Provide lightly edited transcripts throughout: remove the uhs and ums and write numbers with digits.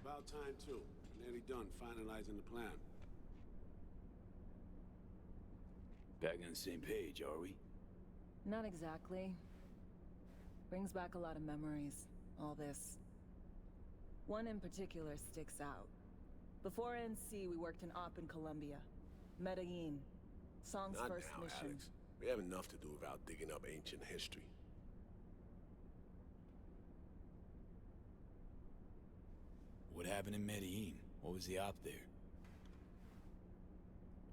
About time, too. We're nearly done finalizing the plan. Back on the same page, are we? Not exactly. Brings back a lot of memories, all this. One in particular sticks out. Before NC, we worked in Op in Colombia. Medellin. Song's Not first now, mission. Alex. We have enough to do without digging up ancient history. What happened in Medellin? What was the op there?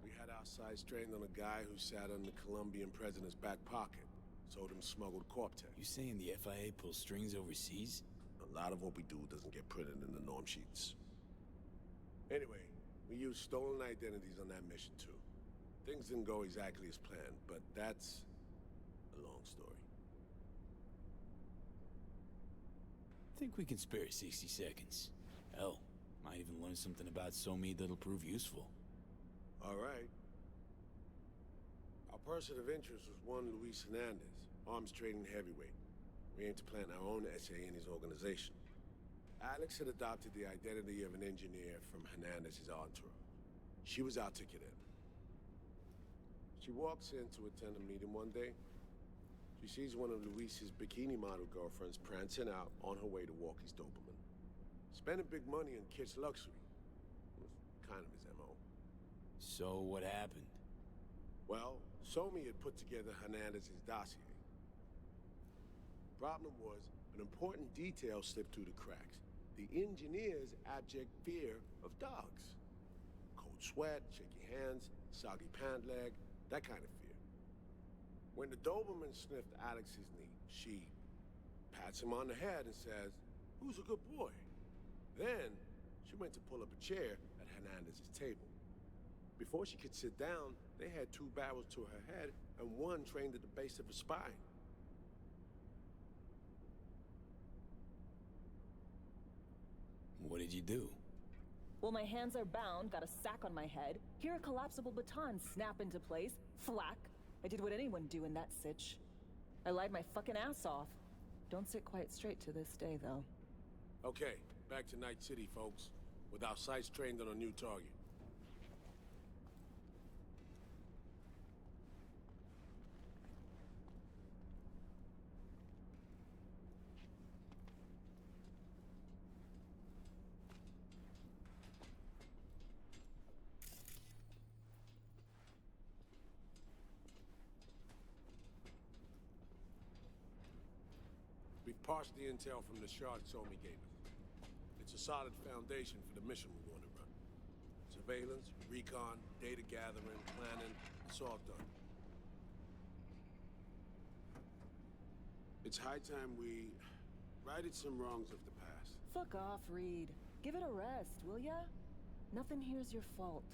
We had our sights trained on a guy who sat on the Colombian president's back pocket. Sold him smuggled Corp-Tech. You saying the FIA pulls strings overseas? A lot of what we do doesn't get printed in the norm sheets. Anyway, we used stolen identities on that mission too. Things didn't go exactly as planned, but that's a long story. Think we can spare 60 seconds. Hell, might even learn something about Somi that'll prove useful. All right. Our person of interest was one Luis Hernandez, arms trading heavyweight. We aim to plant our own SA in his organization. Alex had adopted the identity of an engineer from Hernandez's entourage. She was our ticket in. She walks in to attend a meeting one day. She sees one of Luis's bikini model girlfriends prancing out on her way to Walkie's Doberman. Spending big money on kitsch luxury. It was kind of his MO. So what happened? Well, Somi had put together Hernandez's dossier. Problem was, an important detail slipped through the cracks. The engineer's abject fear of dogs. Cold sweat, shaky hands, soggy pant leg, that kind of fear. When the Doberman sniffed Alex's knee, she pats him on the head and says, "Who's a good boy?" Then, she went to pull up a chair at Hernandez's table. Before she could sit down, they had two barrels to her head and one trained at the base of her spine. What did you do? Well, my hands are bound, got a sack on my head. Here a collapsible baton snap into place. Thwack. I did what anyone do in that sitch. I lied my fucking ass off. Don't sit quite straight to this day, though. Okay, back to Night City, folks. With our sights trained on a new target. We've parsed the intel from the shard Somi gave us. It's a solid foundation for the mission we want to run. Surveillance, recon, data gathering, planning, it's all done. It's high time we righted some wrongs of the past. Fuck off, Reed. Give it a rest, will ya? Nothing here's your fault.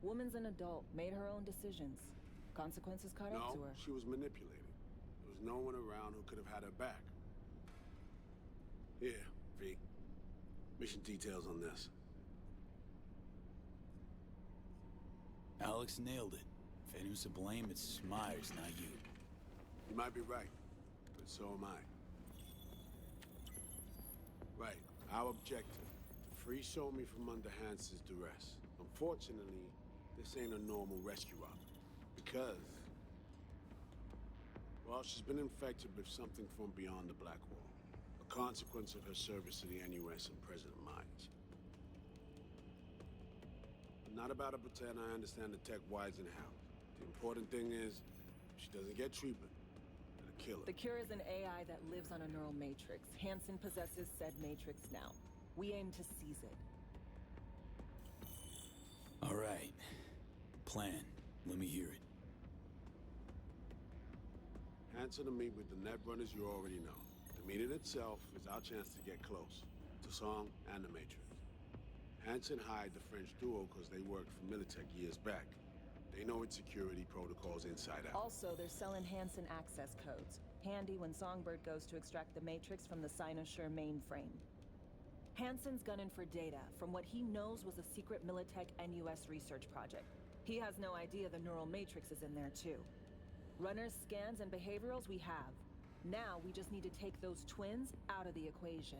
Woman's an adult, made her own decisions. Consequences caught up to her. No, she was manipulated. There was no one around who could have had her back. Here, V. Mission details on this. Alex nailed it. If anyone's to blame, it's Myers, not you. You might be right, but so am I. Right, our objective, to free Somi from under Hansen's duress. Unfortunately, this ain't a normal rescue op. Because, well, she's been infected with something from beyond the Black Wall. A consequence of her service to the NUS and President Myers. I'm not about to pretend I understand the tech whys and hows. The important thing is, if she doesn't get treatment, it'll kill her. The cure is an AI that lives on a neural matrix. Hansen possesses said matrix now. We aim to seize it. All right. Plan. Let me hear it. Hansen to meet with the net runners you already know. The meeting itself is our chance to get close to Song and the Matrix. Hansen hired the French duo because they worked for Militech years back. They know its security protocols inside out. Also, they're selling Hansen access codes. Handy when Songbird goes to extract the Matrix from the Cynosure mainframe. Hansen's gunning for data from what he knows was a secret Militech NUS research project. He has no idea the neural matrix is in there too. Runners, scans, and behaviorals we have. Now we just need to take those twins out of the equation.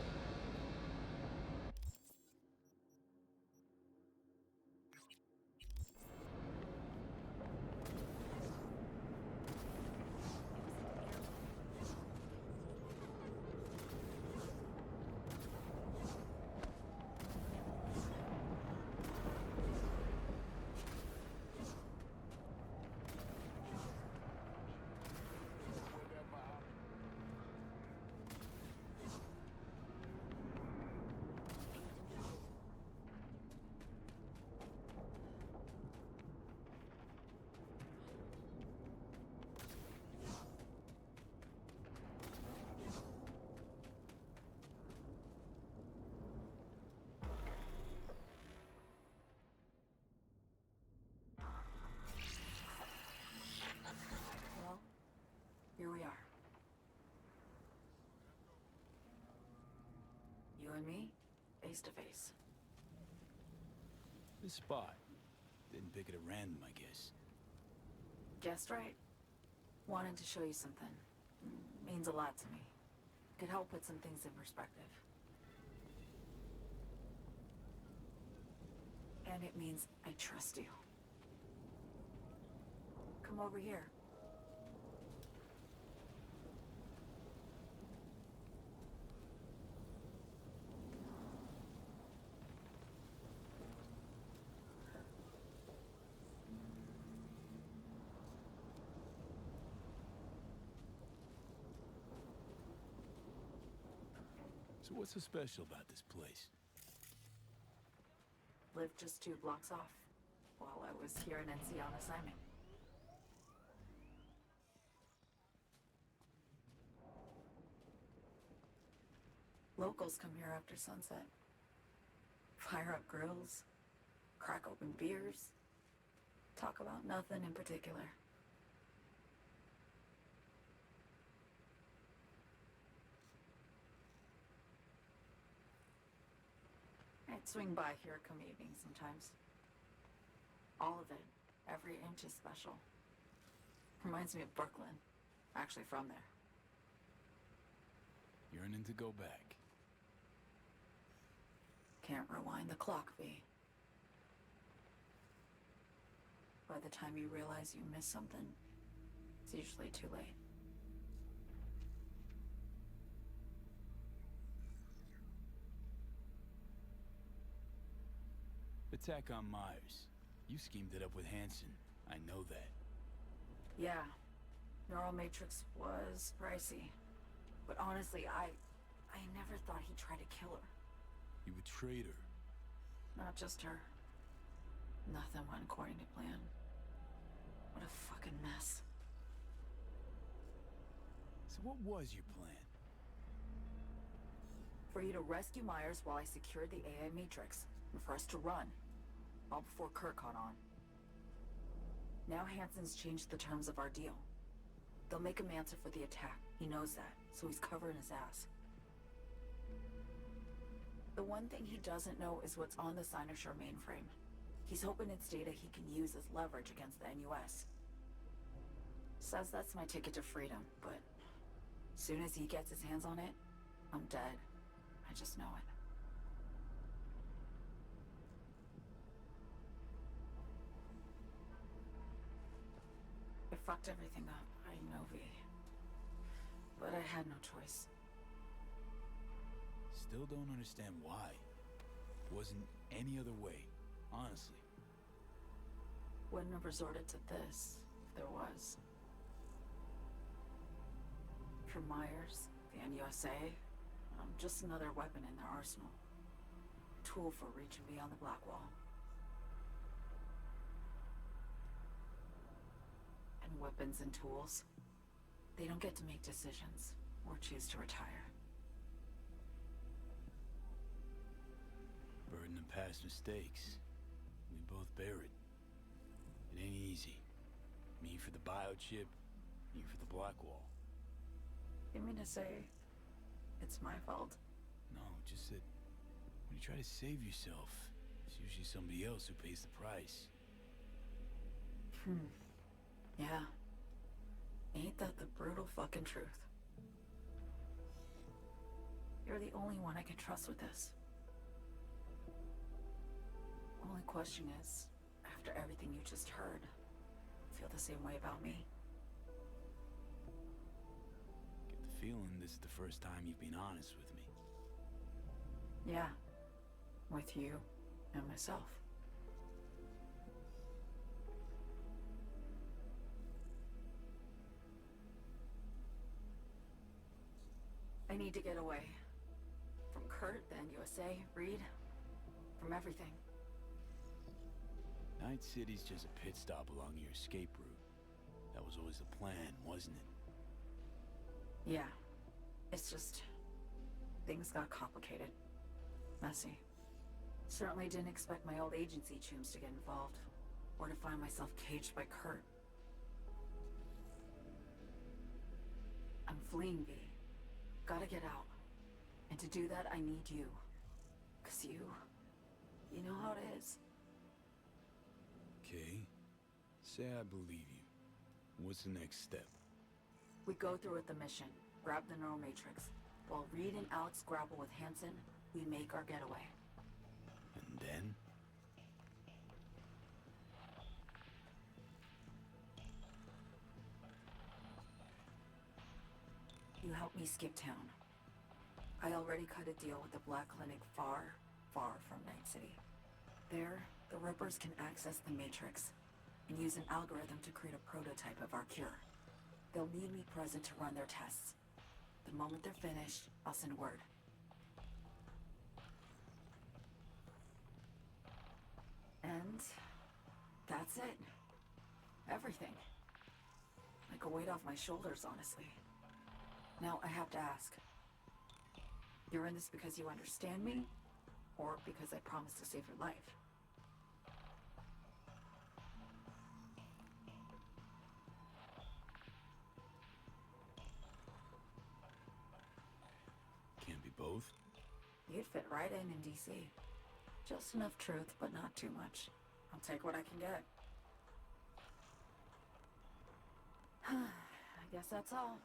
face to face. This spot. Didn't pick it at random, I guess. Guessed right. Wanted to show you something. Means a lot to me. Could help put some things in perspective. And it means I trust you. Come over here. So what's so special about this place? Lived just 2 blocks off while I was here in NC on assignment. Locals come here after sunset. Fire up grills, crack open beers, talk about nothing in particular. I'd swing by here come evening sometimes. All of it, every inch is special. Reminds me of Brooklyn. Actually from there. Yearning to go back. Can't rewind the clock, V. By the time you realize you missed something, it's usually too late. Attack on Myers. You schemed it up with Hansen. I know that. Yeah, Neural Matrix was pricey. But honestly, I never thought he'd try to kill her. You betrayed her. Not just her. Nothing went according to plan. What a fucking mess. So what was your plan? For you to rescue Myers while I secured the AI Matrix, and for us to run. All before Kurt caught on. Now Hansen's changed the terms of our deal. They'll make him answer for the attack. He knows that, so he's covering his ass. The one thing he doesn't know is what's on the Cynosure mainframe. He's hoping it's data he can use as leverage against the NUS. Says that's my ticket to freedom, but soon as he gets his hands on it, I'm dead. I just know it. I fucked everything up, I know, V. But I had no choice. Still don't understand why. Wasn't any other way, honestly. Wouldn't have resorted to this, if there was. For Myers, the NUSA, I'm just another weapon in their arsenal. Tool for reaching beyond the Black Wall. And weapons and tools, they don't get to make decisions or choose to retire. Burden of past mistakes. We both bear it. It ain't easy. Me for the biochip, you for the Black Wall. You mean to say it's my fault? No, just that when you try to save yourself, it's usually somebody else who pays the price. Yeah. Ain't that the brutal fucking truth? You're the only one I can trust with this. Only question is, after everything you just heard, feel the same way about me? Get the feeling this is the first time you've been honest with me. Yeah. With you and myself. I need to get away. From Kurt, the NUSA, Reed, from everything. Night City's just a pit stop along your escape route. That was always the plan, wasn't it? Yeah. It's just... things got complicated. Messy. Certainly didn't expect my old agency chooms to get involved. Or to find myself caged by Kurt. I'm fleeing, V. Gotta get out. And to do that, I need you. 'Cause you know how it is. Okay. Say I believe you. What's the next step? We go through with the mission, grab the neural matrix. While Reed and Alex grapple with Hansen, we make our getaway. And then? You help me skip town. I already cut a deal with the Black Clinic far, far from Night City. There, the Rippers can access the Matrix and use an algorithm to create a prototype of our cure. They'll need me present to run their tests. The moment they're finished, I'll send word. And that's it. Everything. Like a weight off my shoulders, honestly. Now I have to ask. You're in this because you understand me? Or because I promised to save your life? Can't be both? You'd fit right in DC. Just enough truth, but not too much. I'll take what I can get. I guess that's all.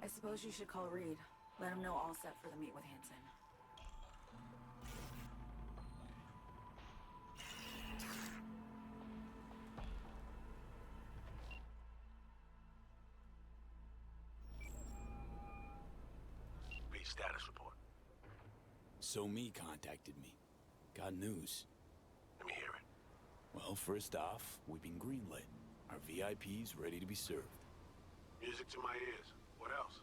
I suppose you should call Reed. Let him know all set for the meet with Hansen. Read status report. So me contacted me. Got news. Let me hear it. Well, first off, we've been greenlit. Our VIP's ready to be served. Music to my ears. What else?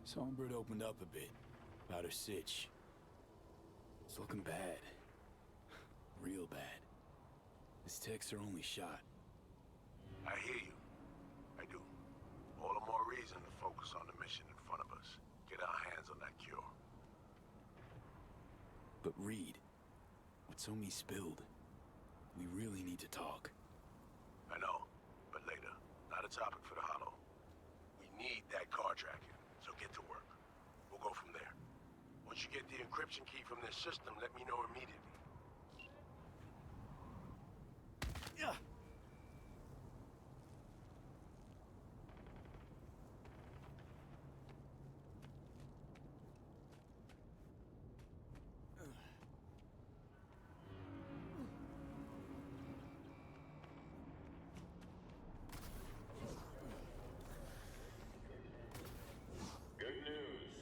Songbird opened up a bit about her sitch. It's looking bad. Real bad. His techs are only shot. I hear you. I do. All the more reason to focus on the mission in front of us. Get our hands on that cure. But Reed, what's on me spilled? We really need to talk. I know, but later. Not a topic for the Hollow. We need that car tracking, so get to work. We'll go from there. Once you get the encryption key from their system, let me know immediately. Yeah. Good news.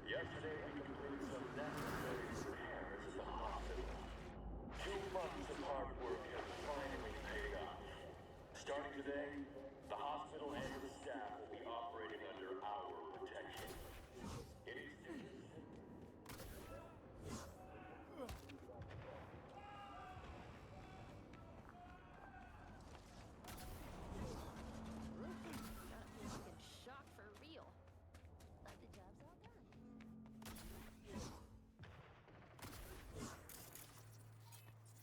Yesterday we completed some necessary repairs at the hospital. 2 months of hard work have finally paid off. Starting today, the hospital and the staff will be operating under our protection. It is Fucking shock for real. But the job's all done.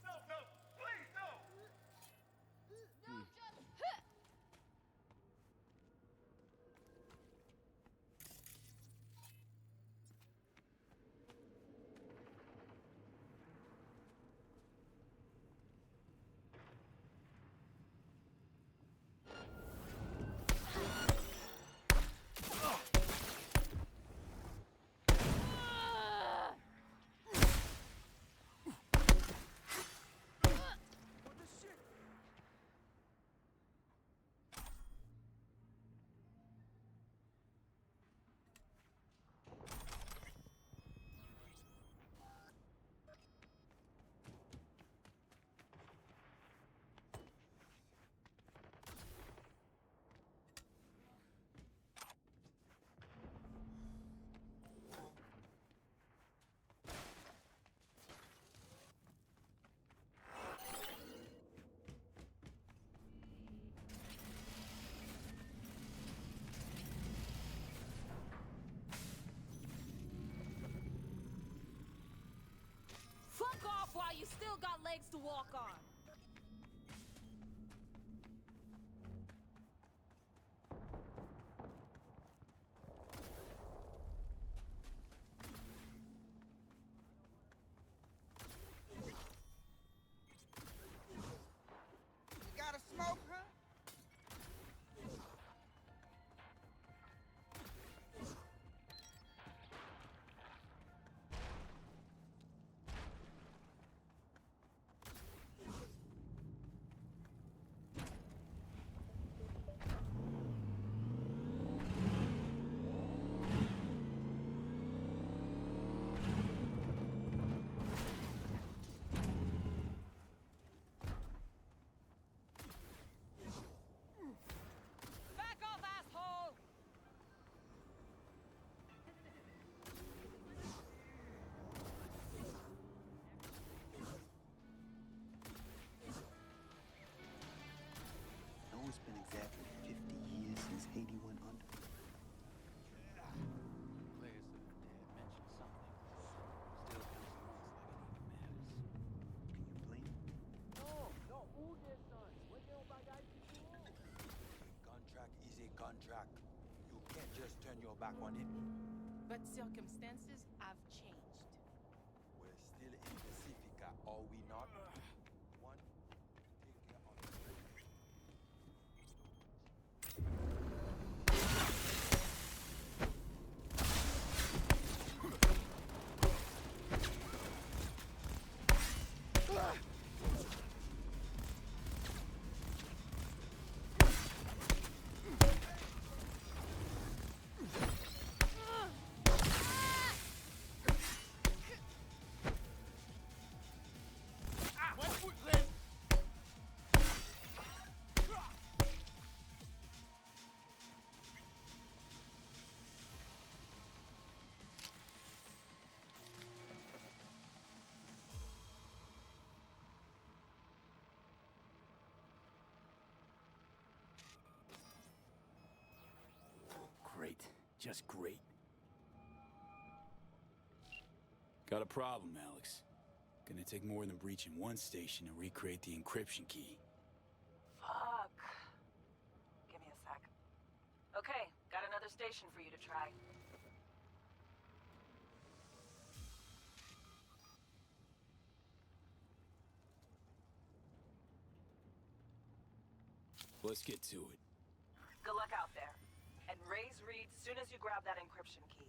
No, please, no! No, just Fuck off while you still got legs to walk on. It's been exactly 50 years since Haiti went under. Players of the dead mentioned something. Still feels amongst like it even matters. Can you blame him? A contract is a contract. You can't just turn your back on it. But circumstances have changed. We're still in Pacifica, are we not? One, take care of the Great. Just great. Got a problem, Alex. Gonna take more than breaching one station to recreate the encryption key. Fuck. Give me a sec. Okay, got another station for you to try. Let's get to it. Good luck out there. And raise Reed as soon as you grab that encryption key.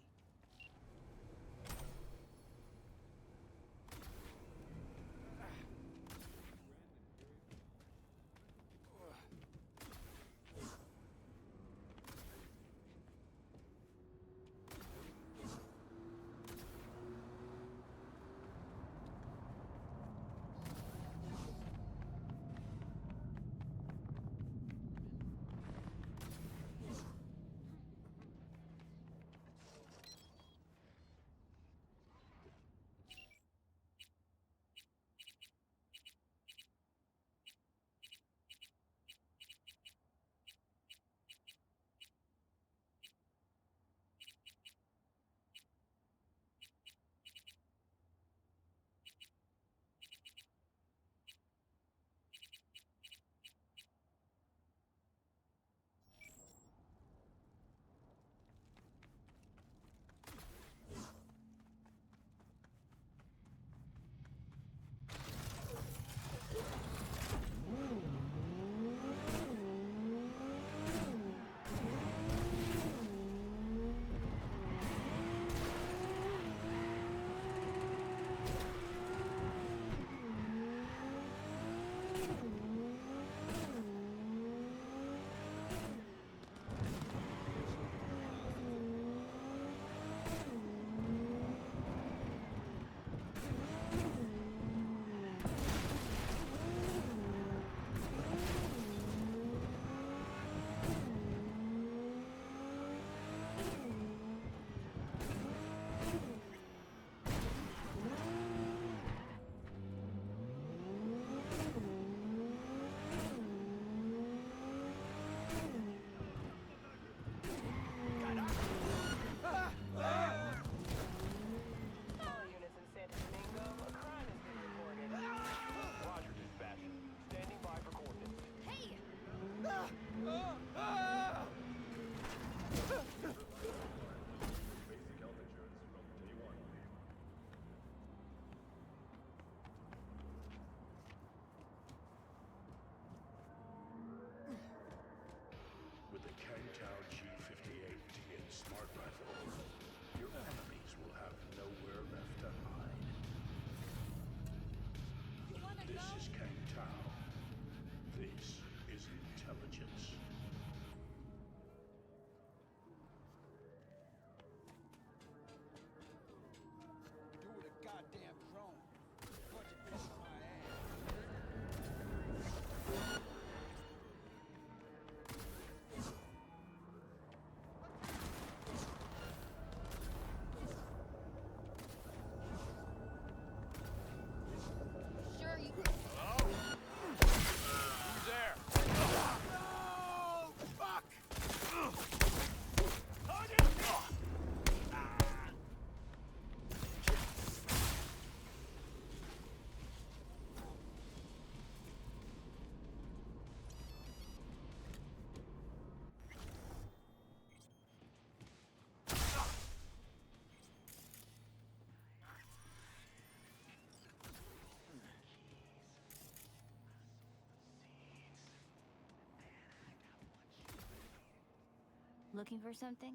Looking for something?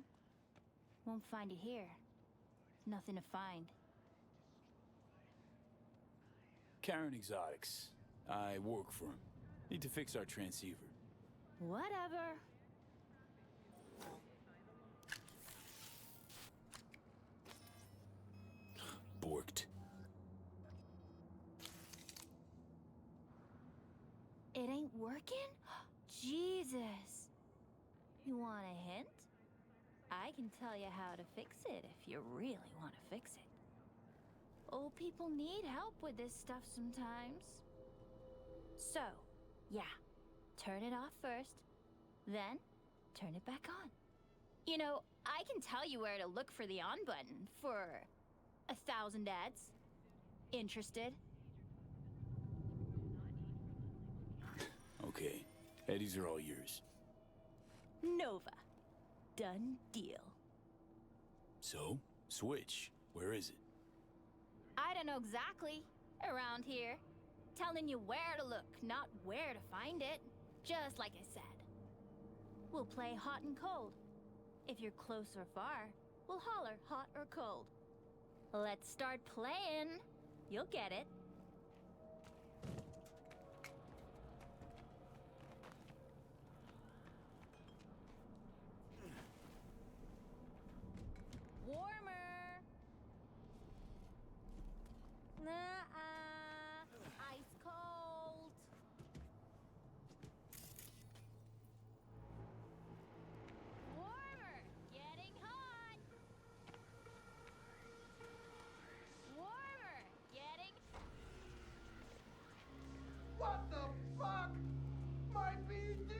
Won't find it here. Nothing to find. Karen Exotics. I work for him. Need to fix our transceiver. Whatever. Borked. It ain't working? Jesus. You want a hint? I can tell you how to fix it if you really want to fix it. Old people need help with this stuff sometimes. So, yeah. Turn it off first, then turn it back on. You know, I can tell you where to look for the on button for 1,000 ads. Interested? Okay. Eddies are all yours. Nova. Done deal. So, Switch. Where is it? I don't know exactly. Around here. Telling you where to look, not where to find it. Just like I said. We'll play hot and cold. If you're close or far, we'll holler hot or cold. Let's start playing. You'll get it. Warmer. Nuh-uh. Ice cold. Warmer. Getting hot. Warmer. Getting... What the fuck? My BD!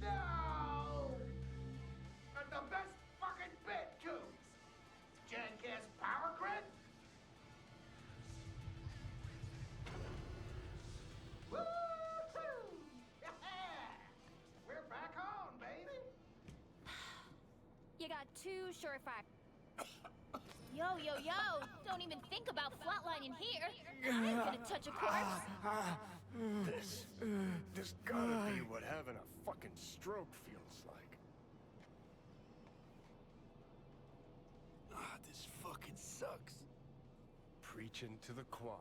No! And the best fucking bit, too! Jackass power grid? Woo-hoo! Yeah! We're back on, baby! You got 2 surefire... Yo, yo, yo! Don't even think about flatlining here! I ain't gonna touch a corpse! This gotta be what having a fucking stroke feels like. This fucking sucks. Preaching to the choir.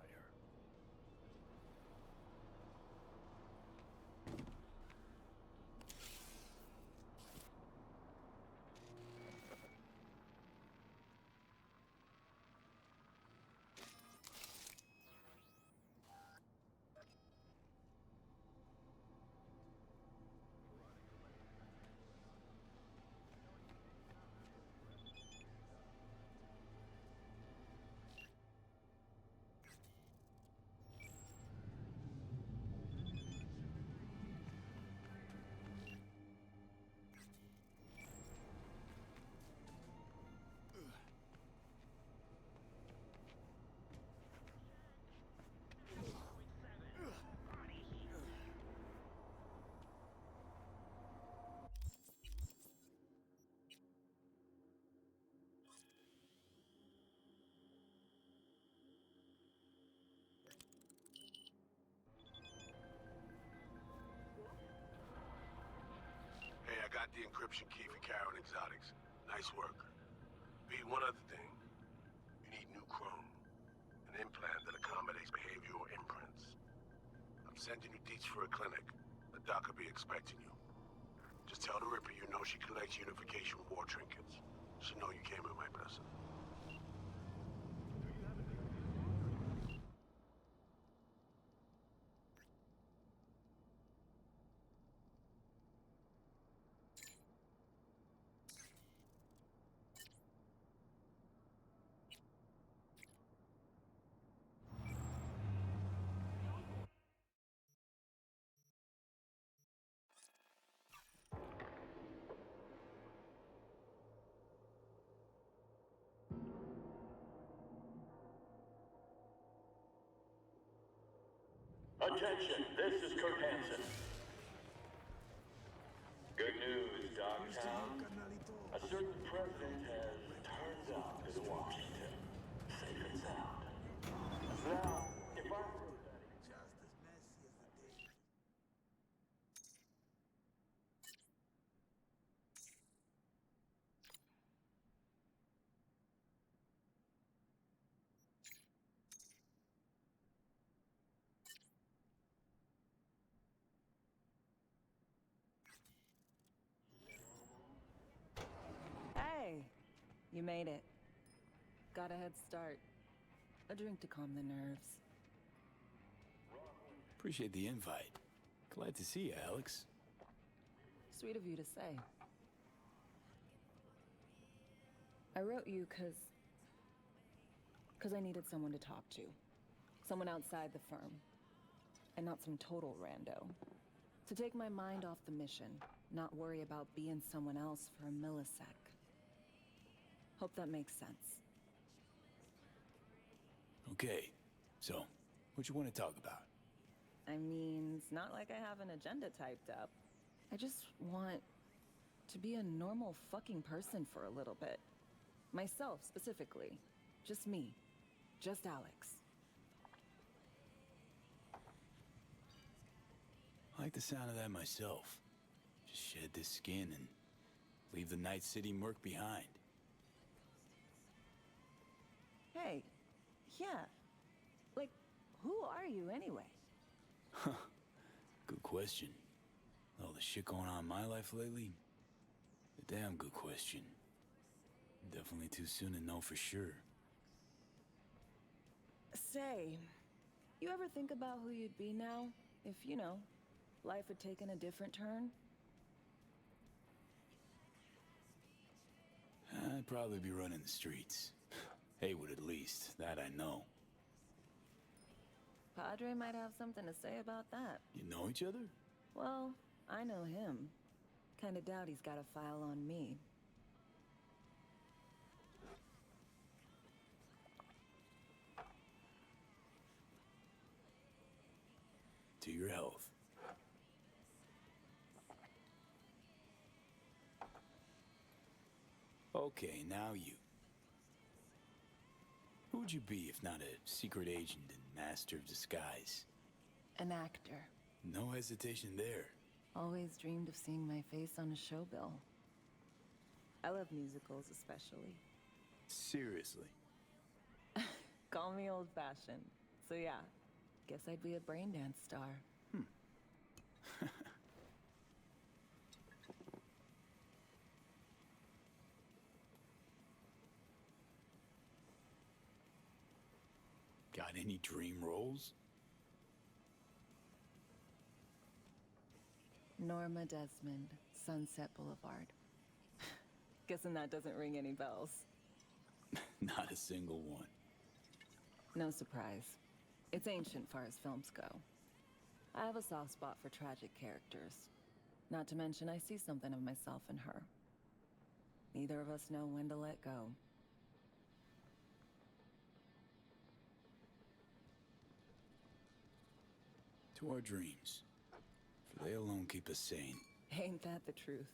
Hey, I got the encryption key for Karen Exotics. Nice work. Pete, one other thing. You need new chrome. An implant that accommodates behavioral imprints. I'm sending you deets for a clinic. The doc will be expecting you. Just tell the Ripper you know she collects unification war trinkets. She know you came at my blessing. Attention, this is Kurt Hansen. Good news, Dogtown. A certain president has turned up in Washington. Safe and sound. Now, if I were You made it. Got a head start. A drink to calm the nerves. Appreciate the invite. Glad to see you, Alex. Sweet of you to say. I wrote you because I needed someone to talk to. Someone outside the firm. And not some total rando. To take my mind off the mission, not worry about being someone else for a millisec. Hope that makes sense. Okay, so, what you want to talk about? I mean, it's not like I have an agenda typed up. I just want to be a normal fucking person for a little bit. Myself, specifically. Just me. Just Alex. I like the sound of that myself. Just shed this skin and leave the Night City murk behind. Hey, yeah. Like, who are you anyway? Huh. Good question. All the shit going on in my life lately? A damn good question. Definitely too soon to know for sure. Say, you ever think about who you'd be now? If, life had taken a different turn? I'd probably be running the streets. Haywood at least, that I know. Padre might have something to say about that. You know each other? Well, I know him. Kinda doubt he's got a file on me. To your health. Okay, now you. Who would you be if not a secret agent and master of disguise? An actor. No hesitation there. Always dreamed of seeing my face on a show bill. I love musicals especially. Seriously? Call me old-fashioned. So yeah, guess I'd be a brain dance star. Got any dream roles? Norma Desmond, Sunset Boulevard. Guessing that doesn't ring any bells. Not a single one. No surprise. It's ancient far as films go. I have a soft spot for tragic characters. Not to mention I see something of myself in her. Neither of us know when to let go. To our dreams. For they alone keep us sane. Ain't that the truth?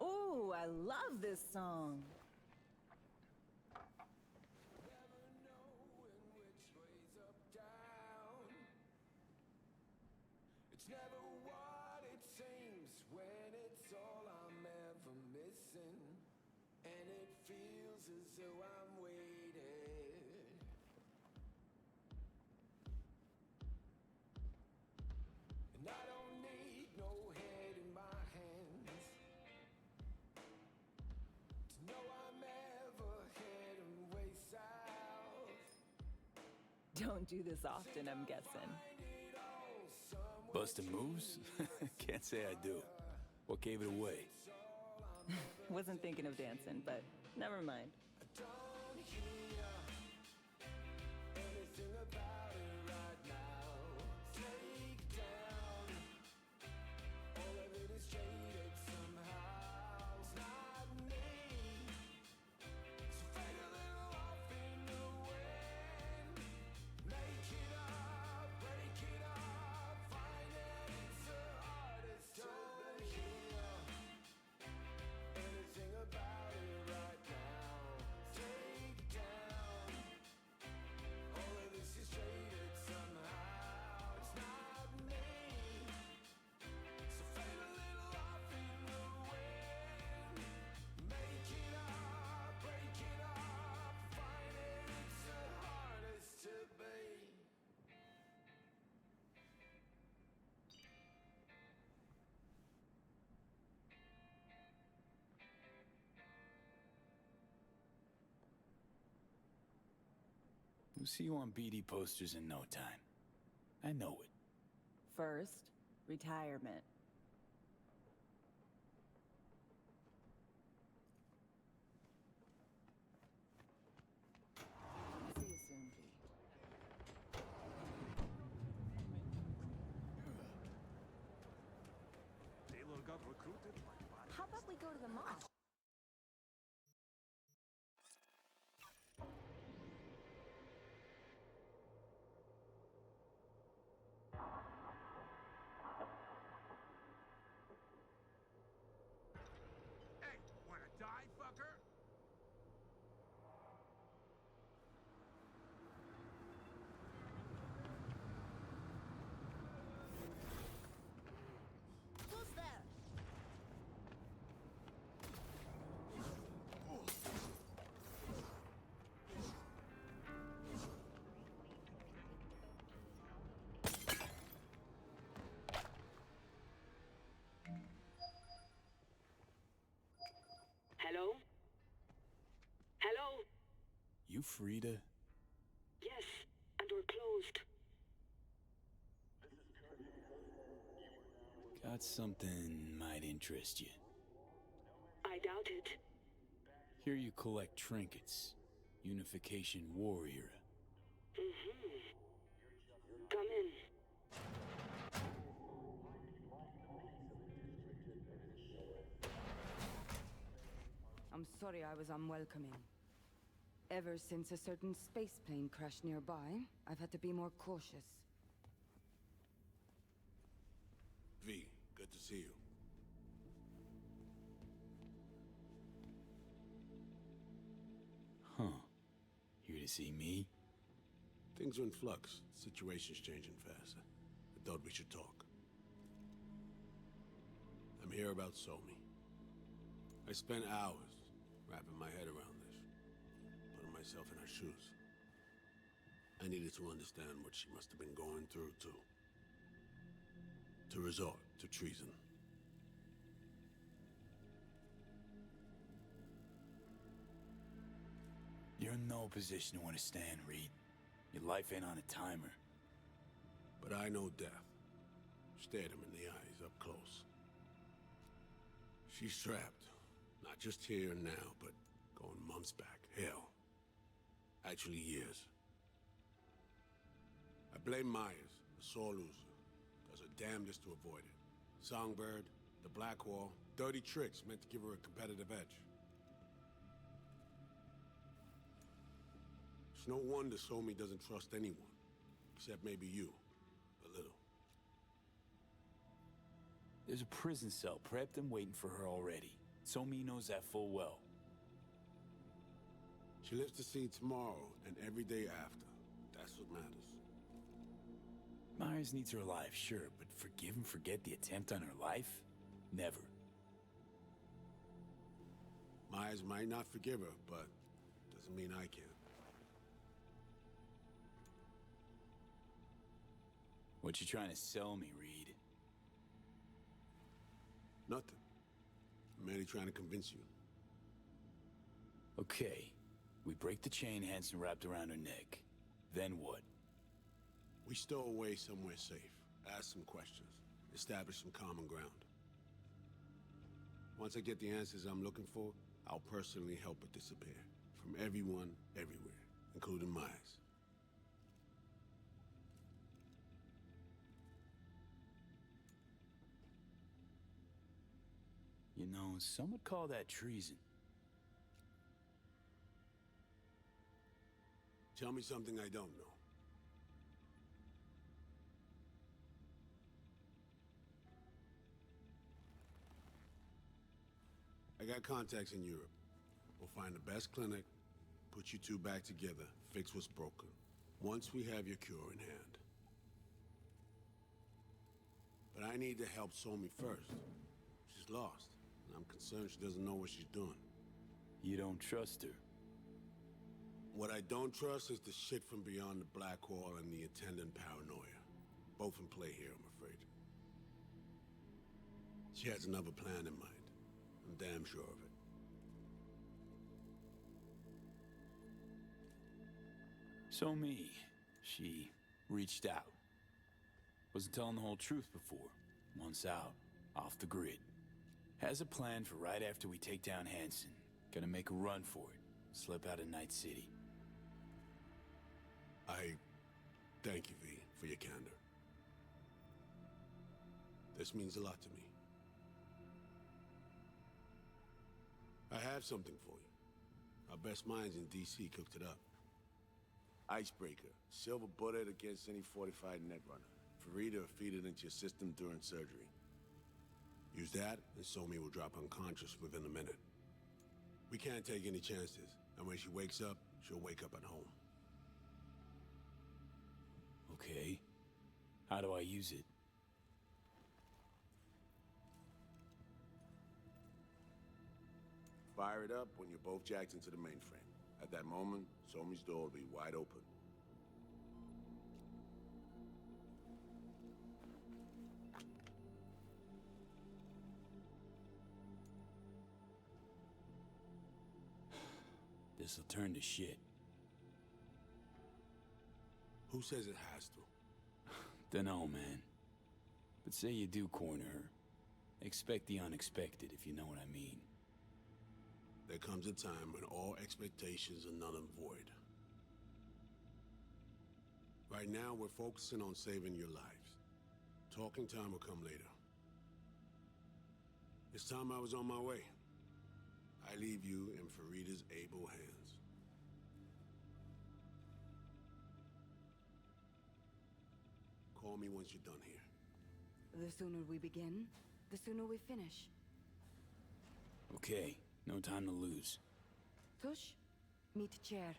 Ooh, I love this song. It's never what it seems when it's all I'm ever missing, and it feels as though I'm waiting. And I don't need no head in my hands to know I'm ever heading way south. Don't do this often, I'm guessing. Bustin' moves? Can't say I do. What gave it away? Wasn't thinking of dancing, but never mind. Straight We'll see you on BD posters in no time. I know it. First, retirement. See you soon, V. Taylor got recruited like bodies. How about we go to the mall? Hey, wanna die, fucker? Who's there? Hello? Hello? You Frida? Yes, and we're closed. Got something might interest you. I doubt it. Here you collect trinkets. Unification War era. Mm-hmm. Come in. I'm sorry I was unwelcoming. Ever since a certain space plane crashed nearby, I've had to be more cautious. V, good to see you. Huh. Here to see me? Things are in flux. Situation's changing fast. I thought we should talk. I'm here about Somi. I spent hours wrapping my head around this, putting myself in her shoes. I needed to understand what she must have been going through, too. To resort to treason. You're in no position to understand, Reed. Your life ain't on a timer. But I know death. Stared him in the eyes up close. She's trapped. Not just here and now, but going months back. Hell. Actually years. I blame Myers, the sore loser. Does her damnedest to avoid it. Songbird, the Black Wall, dirty tricks meant to give her a competitive edge. It's no wonder Somi doesn't trust anyone. Except maybe you. A little. There's a prison cell prepped and waiting for her already. Somi knows that full well. She lives to see tomorrow and every day after. That's what matters. Myers needs her alive, sure, but forgive and forget the attempt on her life? Never. Myers might not forgive her, but doesn't mean I can. What you trying to sell me, Reed? Nothing. I'm merely trying to convince you. Okay. We break the chain Hansen wrapped around her neck. Then what? We stow away somewhere safe. Ask some questions. Establish some common ground. Once I get the answers I'm looking for, I'll personally help it disappear. From everyone, everywhere. Including Myers. You know, some would call that treason. Tell me something I don't know. I got contacts in Europe. We'll find the best clinic, put you two back together, fix what's broken. Once we have your cure in hand. But I need to help Somi first. She's lost, and I'm concerned she doesn't know what she's doing. You don't trust her? What I don't trust is the shit from beyond the Black Wall and the attendant paranoia. Both in play here, I'm afraid. She has another plan in mind. I'm damn sure of it. So me, she reached out. Wasn't telling the whole truth before. Once out, off the grid. Has a plan for right after we take down Hansen. Gonna make a run for it. Slip out of Night City. I thank you, V, for your candor. This means a lot to me. I have something for you. Our best minds in DC cooked it up. Icebreaker, silver bullet against any fortified netrunner. Farida feed it into your system during surgery. Use that, and Somi will drop unconscious within a minute. We can't take any chances, and when she wakes up, she'll wake up at home. Okay. How do I use it? Fire it up when you're both jacked into the mainframe. At that moment, Somi's door will be wide open. This'll turn to shit. Who says it has to? Dunno, man. But say you do corner her. Expect the unexpected, if you know what I mean. There comes a time when all expectations are null and void. Right now, we're focusing on saving your lives. Talking time will come later. It's time I was on my way. I leave you in Farida's able hands. Call me once you're done here. The sooner we begin, the sooner we finish. Okay, no time to lose. Tush, meet chair.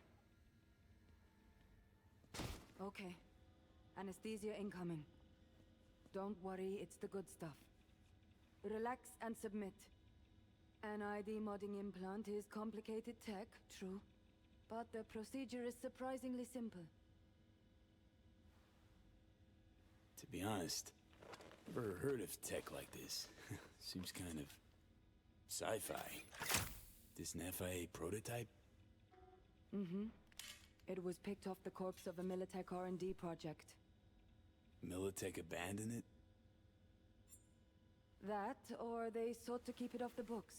Okay. Anesthesia incoming. Don't worry, it's the good stuff. Relax and submit. An ID modding implant is complicated tech, true. But the procedure is surprisingly simple. To be honest, never heard of tech like this. Seems kind of sci-fi. This an FIA prototype? Mm-hmm. It was picked off the corpse of a Militech R&D project. Militech abandoned it? That, or they sought to keep it off the books.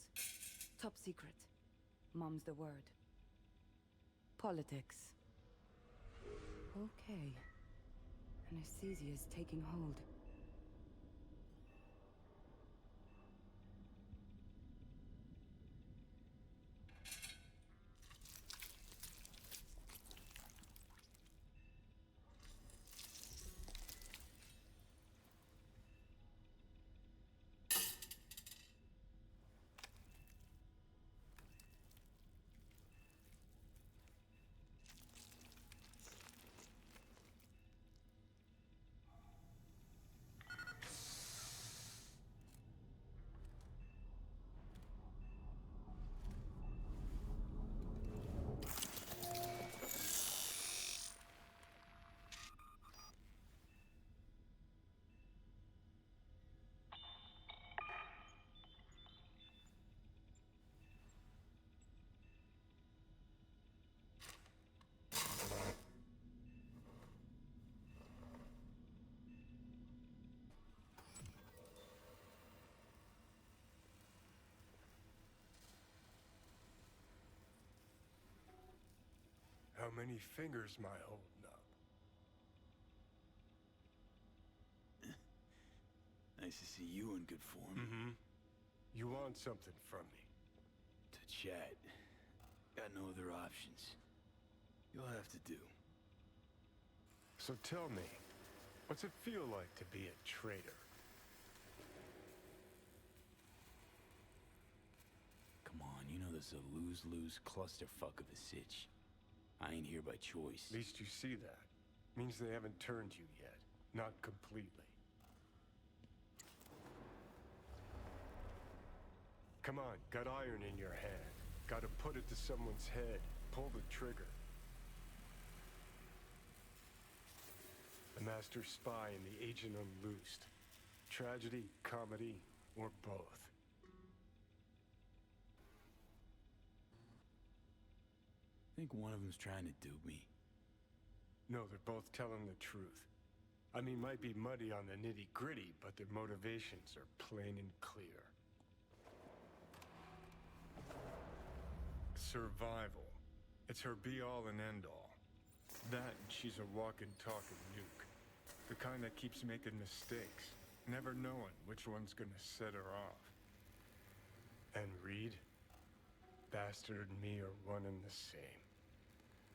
Top secret. Mom's the word. Politics. Okay. Anesthesia's taking hold. How many fingers am I holding up? Nice to see you in good form. Mm-hmm. You want something from me? To chat. Got no other options. You'll have to do. So tell me, what's it feel like to be a traitor? Come on, you know this is a lose-lose clusterfuck of a sitch. I ain't here by choice. At least you see that. Means they haven't turned you yet. Not completely. Come on, got iron in your hand. Gotta put it to someone's head. Pull the trigger. The master spy and the agent unloosed. Tragedy, comedy, or both. I think one of them's trying to dupe me. No, they're both telling the truth. I mean, might be muddy on the nitty-gritty, but their motivations are plain and clear. Survival. It's her be-all and end-all. That and she's a walking, talking nuke. The kind that keeps making mistakes, never knowing which one's gonna set her off. And Reed? Bastard and me are one and the same.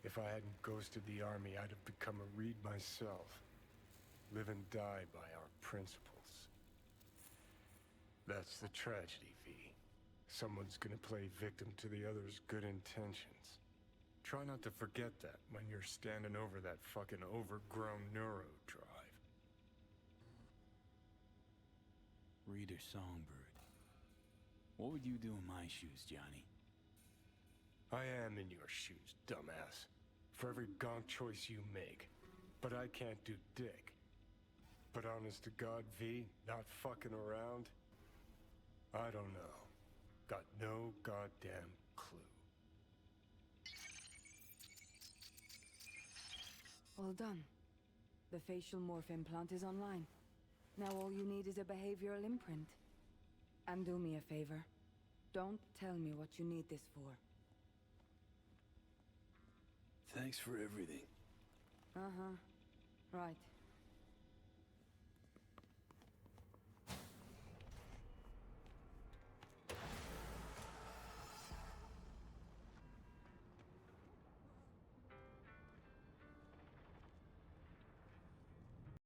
If I hadn't ghosted the army, I'd have become a Reed myself. Live and die by our principles. That's the tragedy, V. Someone's gonna play victim to the other's good intentions. Try not to forget that when you're standing over that fucking overgrown neuro drive. Reed or Songbird? What would you do in my shoes, Johnny? I am in your shoes, dumbass. For every gonk choice you make. But I can't do dick. But honest to God, V, not fucking around? I don't know. Got no goddamn clue. All done. The facial morph implant is online. Now all you need is a behavioral imprint. And do me a favor. Don't tell me what you need this for. Thanks for everything. Uh-huh. Right.